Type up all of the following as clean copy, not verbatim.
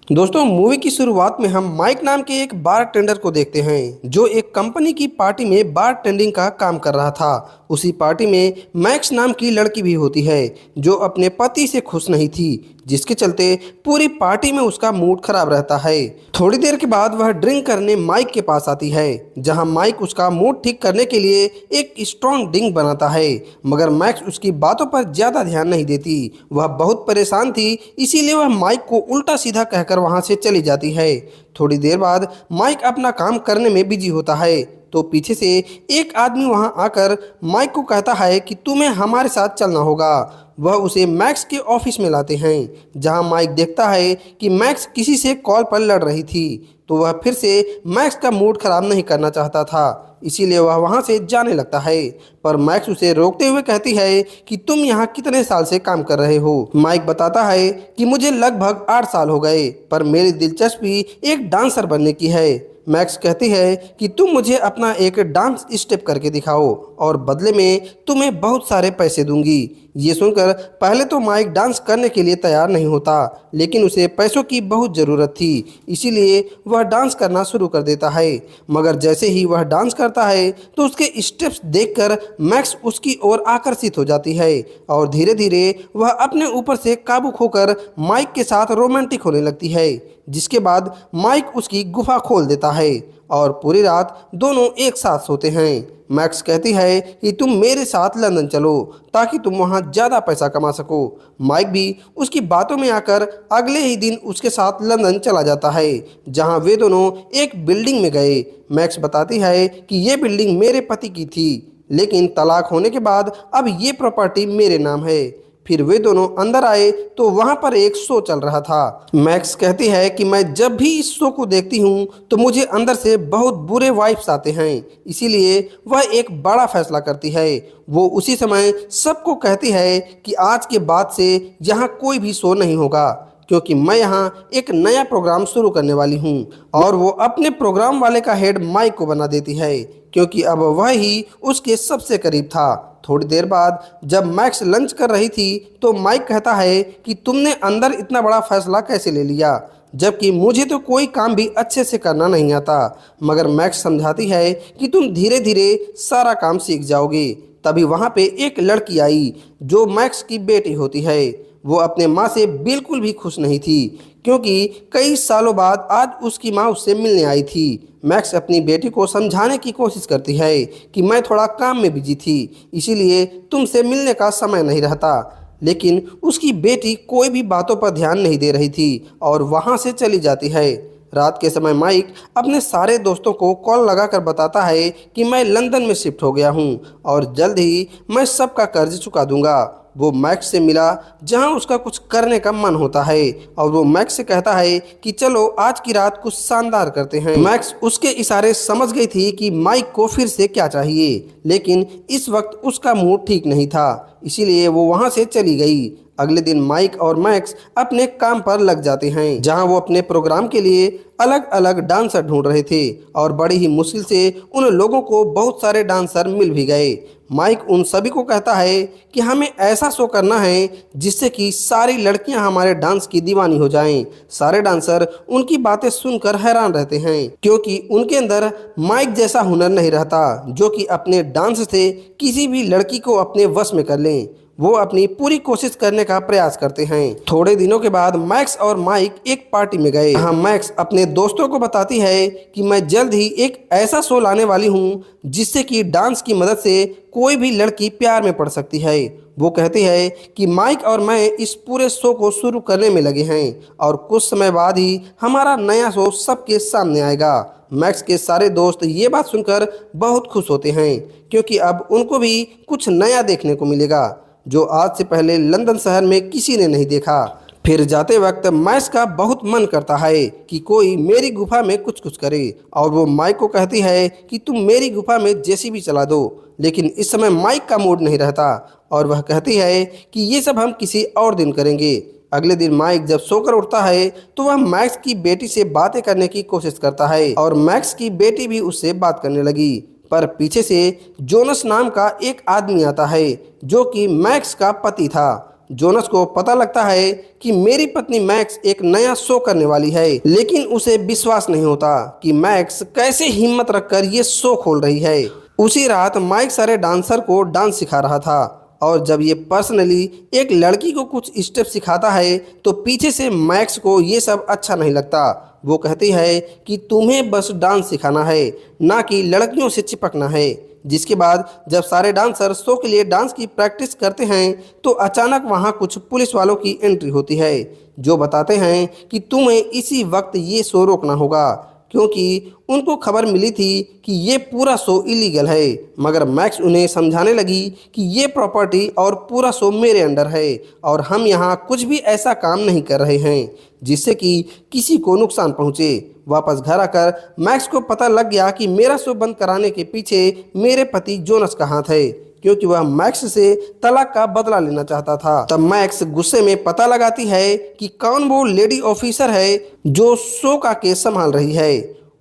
दोस्तों मूवी की शुरुआत में हम माइक नाम के एक बार टेंडर को देखते हैं जो एक कंपनी की पार्टी में बार टेंडिंग का काम कर रहा था। उसी पार्टी में मैक्स नाम की लड़की भी होती है जो अपने पति से खुश नहीं थी, जिसके चलते पूरी पार्टी में उसका मूड खराब रहता है। थोड़ी देर के बाद वह ड्रिंक करने माइक के पास आती है, जहां माइक उसका मूड ठीक करने के लिए एक स्ट्रॉन्ग ड्रिंक बनाता है, मगर मैक्स उसकी बातों पर ज्यादा ध्यान नहीं देती। वह बहुत परेशान थी, इसीलिए वह माइक को उल्टा सीधा कहकर वहां से चली जाती है। थोड़ी देर बाद माइक अपना काम करने में बिजी होता है तो पीछे से एक आदमी वहां आकर माइक को कहता है कि तुम्हें हमारे साथ चलना होगा। वह उसे मैक्स के ऑफिस में लाते हैं, जहां माइक देखता है कि मैक्स किसी से कॉल पर लड़ रही थी, तो वह फिर से मैक्स का मूड खराब नहीं करना चाहता था, इसीलिए वह वहां से जाने लगता है। पर मैक्स उसे रोकते हुए कहती है कि तुम यहाँ कितने साल से काम कर रहे हो। माइक बताता है कि मुझे लगभग 8 साल हो गए, पर मेरी दिलचस्पी एक डांसर बनने की है। मैक्स कहती है कि तुम मुझे अपना एक डांस स्टेप करके दिखाओ और बदले में तुम्हें बहुत सारे पैसे दूंगी। ये सुनकर पहले तो माइक डांस करने के लिए तैयार नहीं होता, लेकिन उसे पैसों की बहुत ज़रूरत थी, इसीलिए वह डांस करना शुरू कर देता है। मगर जैसे ही वह डांस करता है तो उसके स्टेप्स देखकर मैक्स उसकी ओर आकर्षित हो जाती है और धीरे धीरे वह अपने ऊपर से काबू खोकर माइक के साथ रोमांटिक होने लगती है, जिसके बाद माइक उसकी गुफा खोल देता है और पूरी रात दोनों एक साथ सोते हैं। मैक्स कहती है कि तुम मेरे साथ लंदन चलो ताकि तुम वहाँ ज़्यादा पैसा कमा सको। माइक भी उसकी बातों में आकर अगले ही दिन उसके साथ लंदन चला जाता है, जहाँ वे दोनों एक बिल्डिंग में गए। मैक्स बताती है कि ये बिल्डिंग मेरे पति की थी, लेकिन तलाक होने के बाद अब ये प्रॉपर्टी मेरे नाम है। फिर वे दोनों अंदर आए तो वहां पर एक शो चल रहा था। मैक्स कहती है कि मैं जब भी इस शो को देखती हूँ तो मुझे अंदर से बहुत बुरे वाइब्स आते हैं, इसीलिए वह एक बड़ा फैसला करती है। वो उसी समय सबको कहती है कि आज के बाद से यहाँ कोई भी शो नहीं होगा, क्योंकि मैं यहाँ एक नया प्रोग्राम शुरू करने वाली हूँ। और वो अपने प्रोग्राम वाले का हेड माइक को बना देती है, क्योंकि अब वह ही उसके सबसे करीब था। थोड़ी देर बाद जब मैक्स लंच कर रही थी तो माइक कहता है कि तुमने अंदर इतना बड़ा फैसला कैसे ले लिया, जबकि मुझे तो कोई काम भी अच्छे से करना नहीं आता। मगर मैक्स समझाती है कि तुम धीरे धीरे सारा काम सीख जाओगे। तभी वहाँ पे एक लड़की आई जो मैक्स की बेटी होती है। वो अपने माँ से बिल्कुल भी खुश नहीं थी, क्योंकि कई सालों बाद आज उसकी माँ उससे मिलने आई थी। मैक्स अपनी बेटी को समझाने की कोशिश करती है कि मैं थोड़ा काम में बिजी थी, इसीलिए तुमसे मिलने का समय नहीं रहता, लेकिन उसकी बेटी कोई भी बातों पर ध्यान नहीं दे रही थी और वहाँ से चली जाती है। रात के समय माइक अपने सारे दोस्तों को कॉल लगाकर बताता है कि मैं लंदन में शिफ्ट हो गया हूँ और जल्द ही मैं सबका कर्ज चुका दूंगा। वो मैक्स से मिला जहां उसका कुछ करने का मन होता है और वो मैक्स से कहता है कि चलो आज की रात कुछ शानदार करते हैं। मैक्स उसके इशारे समझ गई थी कि माइक को फिर से क्या चाहिए, लेकिन इस वक्त उसका मूड ठीक नहीं था, इसीलिए वो वहां से चली गई। अगले दिन माइक और मैक्स अपने काम पर लग जाते हैं, जहां वो अपने प्रोग्राम के लिए अलग अलग डांसर ढूंढ रहे थे और बड़ी ही मुश्किल से उन लोगों को बहुत सारे डांसर मिल भी गए। माइक उन सभी को कहता है कि हमें ऐसा शो करना है जिससे कि सारी लड़कियां हमारे डांस की दीवानी हो जाएं। सारे डांसर उनकी बातें सुनकर हैरान रहते हैं, क्योंकि उनके अंदर माइक जैसा हुनर नहीं रहता जो कि अपने डांस से किसी भी लड़की को अपने वश में कर लें। वो अपनी पूरी कोशिश करने का प्रयास करते हैं। थोड़े दिनों के बाद मैक्स और माइक एक पार्टी में गए। हाँ, मैक्स अपने दोस्तों को बताती है कि मैं जल्द ही एक ऐसा शो लाने वाली हूँ जिससे कि डांस की मदद से कोई भी लड़की प्यार में पड़ सकती है। वो कहती है कि माइक और मैं इस पूरे शो को शुरू करने में लगे हैं और कुछ समय बाद ही हमारा नया शो सबके सामने आएगा। मैक्स के सारे दोस्त ये बात सुनकर बहुत खुश होते हैं, क्योंकि अब उनको भी कुछ नया देखने को मिलेगा जो आज से पहले लंदन शहर में किसी ने नहीं देखा। फिर जाते वक्त मैक्स का बहुत मन करता है कि कोई मेरी गुफा में कुछ कुछ करे और वो माइक को कहती है कि तुम मेरी गुफा में जेसीबी चला दो, लेकिन इस समय माइक का मूड नहीं रहता और वह कहती है कि ये सब हम किसी और दिन करेंगे। अगले दिन माइक जब सोकर उठता है तो वह मैक्स की बेटी से बातें करने की कोशिश करता है और मैक्स की बेटी भी उससे बात करने लगी, पर पीछे से जोनस नाम का एक आदमी आता है जो कि मैक्स का पति था। जोनस को पता लगता है कि मेरी पत्नी मैक्स एक नया शो करने वाली है, लेकिन उसे विश्वास नहीं होता कि मैक्स कैसे हिम्मत रखकर ये शो खोल रही है। उसी रात माइक सारे डांसर को डांस सिखा रहा था और जब ये पर्सनली एक लड़की को कुछ स्टेप सिखाता है तो पीछे से मैक्स को ये सब अच्छा नहीं लगता। वो कहती है कि तुम्हें बस डांस सिखाना है, ना कि लड़कियों से चिपकना है। जिसके बाद जब सारे डांसर शो के लिए डांस की प्रैक्टिस करते हैं तो अचानक वहाँ कुछ पुलिस वालों की एंट्री होती है, जो बताते हैं कि तुम्हें इसी वक्त ये शो रोकना होगा, क्योंकि उनको खबर मिली थी कि ये पूरा शो इलीगल है। मगर मैक्स उन्हें समझाने लगी कि ये प्रॉपर्टी और पूरा शो मेरे अंडर है और हम यहाँ कुछ भी ऐसा काम नहीं कर रहे हैं जिससे कि किसी को नुकसान पहुँचे। वापस घर आकर मैक्स को पता लग गया कि मेरा शो बंद कराने के पीछे मेरे पति जोनस का हाथ है, क्योंकि वह मैक्स से तलाक का बदला लेना चाहता था। तब मैक्स गुस्से में पता लगाती है कि कौन वो लेडी ऑफिसर है जो शो का केस संभाल रही है।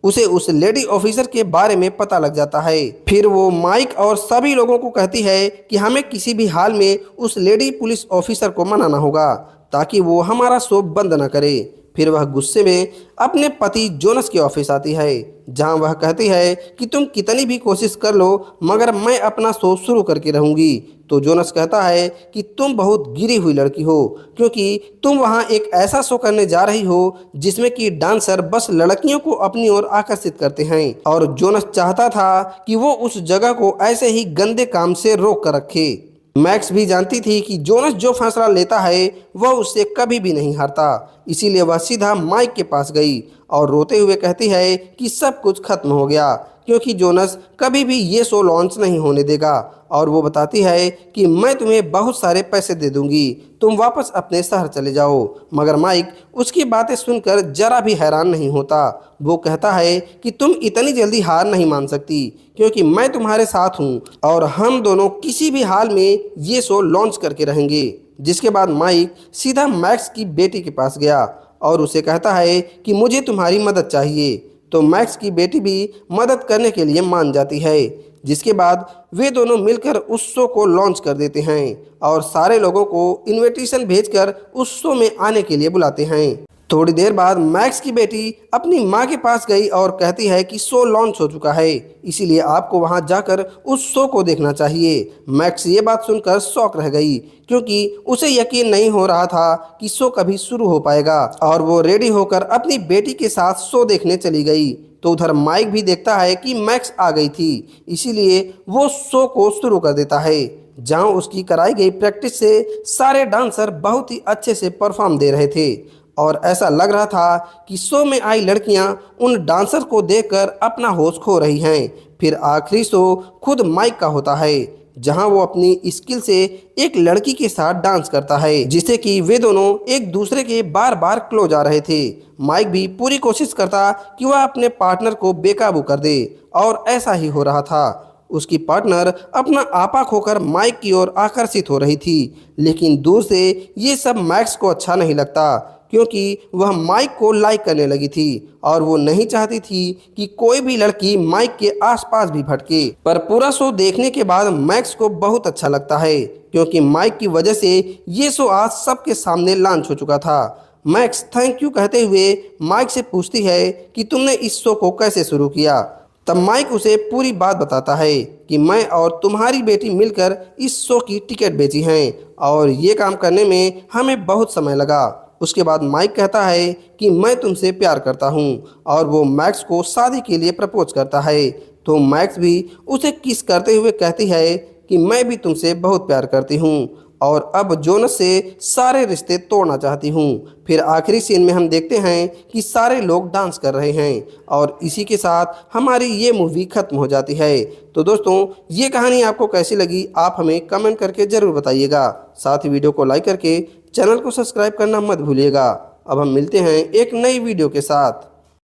उसे उस लेडी ऑफिसर के बारे में पता लग जाता है। फिर वो माइक और सभी लोगों को कहती है कि हमें किसी भी हाल में उस लेडी पुलिस ऑफिसर को मनाना होगा ताकि वो हमारा शो बंद न करे। फिर वह गुस्से में अपने पति जोनस के ऑफिस आती है, जहां वह कहती है कि तुम कितनी भी कोशिश कर लो मगर मैं अपना शो शुरू करके रहूंगी। तो जोनस कहता है कि तुम बहुत गिरी हुई लड़की हो, क्योंकि तुम वहां एक ऐसा शो करने जा रही हो जिसमें कि डांसर बस लड़कियों को अपनी ओर आकर्षित करते हैं। और जोनस चाहता था कि वो उस जगह को ऐसे ही गंदे काम से रोक कर रखे। मैक्स भी जानती थी कि जोनस जो फैसला लेता है वह उससे कभी भी नहीं हारता, इसीलिए वह सीधा माइक के पास गई और रोते हुए कहती है कि सब कुछ खत्म हो गया, क्योंकि जोनस कभी भी ये शो लॉन्च नहीं होने देगा। और वो बताती है कि मैं तुम्हें बहुत सारे पैसे दे दूंगी, तुम वापस अपने शहर चले जाओ। मगर माइक उसकी बातें सुनकर जरा भी हैरान नहीं होता। वो कहता है कि तुम इतनी जल्दी हार नहीं मान सकती, क्योंकि मैं तुम्हारे साथ हूँ और हम दोनों किसी भी हाल में ये शो लॉन्च करके रहेंगे। जिसके बाद माइक सीधा मैक्स की बेटी के पास गया और उसे कहता है कि मुझे तुम्हारी मदद चाहिए। तो मैक्स की बेटी भी मदद करने के लिए मान जाती है। जिसके बाद वे दोनों मिलकर उस शो को लॉन्च कर देते हैं और सारे लोगों को इनविटेशन भेजकर उस शो में आने के लिए बुलाते हैं। थोड़ी देर बाद मैक्स की बेटी अपनी माँ के पास गई और कहती है कि शो लॉन्च हो चुका है, इसीलिए आपको वहां जाकर उस शो को देखना चाहिए। मैक्स ये बात सुनकर शॉक रह गई, क्योंकि उसे यकीन नहीं हो रहा था कि शो कभी शुरू हो पाएगा। और वो रेडी होकर अपनी बेटी के साथ शो देखने चली गई। तो उधर माइक भी देखता है कि मैक्स आ गई थी, इसीलिए वो शो को शुरू कर देता है, जहां उसकी कराई गई प्रैक्टिस से सारे डांसर बहुत ही अच्छे से परफॉर्म दे रहे थे। और ऐसा लग रहा था कि शो में आई लड़कियां उन डांसर को देखकर अपना होश खो रही हैं। फिर आखिरी शो खुद माइक का होता है, जहां वो अपनी स्किल से एक लड़की के साथ डांस करता है, जिससे कि वे दोनों एक दूसरे के बार बार क्लोज आ रहे थे। माइक भी पूरी कोशिश करता कि वह अपने पार्टनर को बेकाबू कर दे, और ऐसा ही हो रहा था। उसकी पार्टनर अपना आपा खोकर माइक की ओर आकर्षित हो रही थी, लेकिन दूर से ये सब मैक्स को अच्छा नहीं लगता, क्योंकि वह माइक को लाइक करने लगी थी और वो नहीं चाहती थी कि कोई भी लड़की माइक के आसपास भी भटके। पर पूरा शो देखने के बाद मैक्स को बहुत अच्छा लगता है, क्योंकि माइक की वजह से ये शो आज सबके सामने लॉन्च हो चुका था। मैक्स थैंक यू कहते हुए माइक से पूछती है कि तुमने इस शो को कैसे शुरू किया। तब माइक उसे पूरी बात बताता है कि मैं और तुम्हारी बेटी मिलकर इस शो की टिकट बेची हैं और ये काम करने में हमें बहुत समय लगा। उसके बाद माइक कहता है कि मैं तुमसे प्यार करता हूँ और वो मैक्स को शादी के लिए प्रपोज करता है। तो मैक्स भी उसे किस करते हुए कहती है कि मैं भी तुमसे बहुत प्यार करती हूँ और अब जोनस से सारे रिश्ते तोड़ना चाहती हूँ। फिर आखिरी सीन में हम देखते हैं कि सारे लोग डांस कर रहे हैं और इसी के साथ हमारी ये मूवी खत्म हो जाती है। तो दोस्तों, ये कहानी आपको कैसी लगी आप हमें कमेंट करके ज़रूर बताइएगा। साथ ही वीडियो को लाइक करके चैनल को सब्सक्राइब करना मत भूलिएगा। अब हम मिलते हैं एक नई वीडियो के साथ।